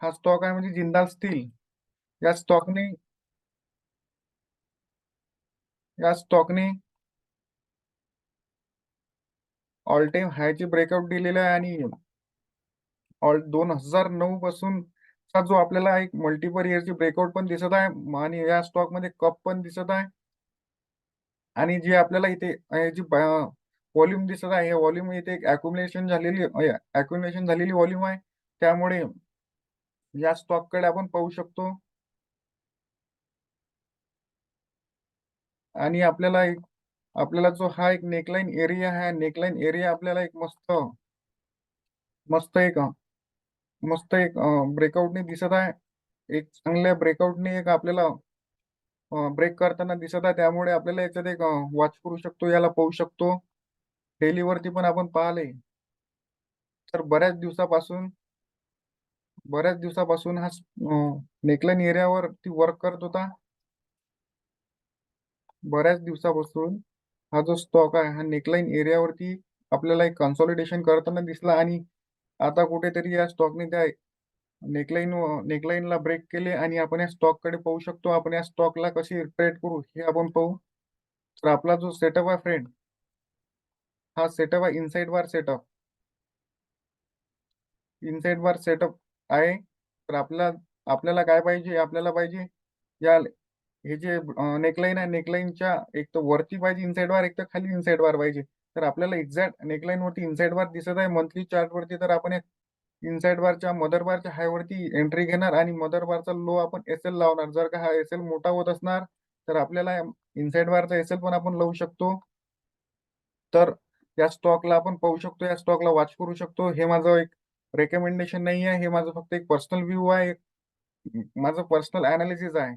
हा स्टॉक आहे म्हणजे जिंदाल स्टील. या स्टॉकने या स्टॉकने ऑल टाइम हायची ब्रेकआउट दिलेला आहे आणि ऑल 2009 पासून चा जो आपल्याला एक मल्टिपल इयरची ब्रेकआउट पण दिसत आहे आणि या स्टॉक मध्ये कप पण दिसत आहे. आणि जे आपल्याला इथे जी व्हॉल्यूम दिसत आहे, या व्हॉल्यूम इथे एक अक्युमुलेशन झालेली व्हॉल्यूम आहे. त्यामुळे या स्टॉककडे आपण पाहू शकतो. आणि आपल्याला जो हा एक नेकलाईन एरिया आहे, नेकलाईन एरिया आपल्याला एक मस्त एक मस्त एक ब्रेकआउटने दिसत आहे. एक चांगल्या ब्रेकआउटने एक आपल्याला ब्रेक करताना दिसत आहे. त्यामुळे आपल्याला याच्यात एक वॉच करू शकतो, याला पाहू शकतो. डेली वरती पण आपण पाहिले तर बऱ्याच दिवसापासून हा नेकलाईन एरियावर ती वर्क करत होता. बऱ्याच दिवसापासून हा जो स्टॉक आहे हा नेकलाईन एरियावरती आपल्याला एक कन्सॉलिडेशन करताना दिसला आणि आता कुठेतरी या स्टॉकने त्या नेकलाईन नेकलाईनला ब्रेक केले आणि आपण या स्टॉककडे पाहू शकतो. आपण या स्टॉकला कशी ट्रेड करू हे आपण पाहू. तर आपला जो सेटअप आहे फ्रेंड, हा सेटअप आहे इनसाइड बार सेटअप आहे. तर आपल्याला काय पाहिजे, आपल्याला पाहिजे या हे जे नेकलाईन आहे, नेकलाईनच्या एक तर वरती पाहिजे इनसाइड बार, एक तर खाली इनसाइड बार पाहिजे. तर आपल्याला एक्झॅक्ट नेकलाईन वरती इनसाइड बार दिसत आहे मंथली चार्ट वरती. तर आपण इनसाइड बारच्या मदर बारच्या हाय वरती एंट्री घेणार आणि मदर बारचा लो आपण एसएल लावणार. जर का हा एसएल मोठा होत असणार तर आपल्याला इनसाइड बारचा एसएल पण आपण लावू शकतो. तर या स्टॉकला आपण पाहू शकतो, या स्टॉकला वॉच करू शकतो. हे माझं एक रेकमेंडेशन नाही आहे, हे माझं फक्त एक पर्सनल व्ह्यू आहे, माझं पर्सनल अनालिसिस आहे.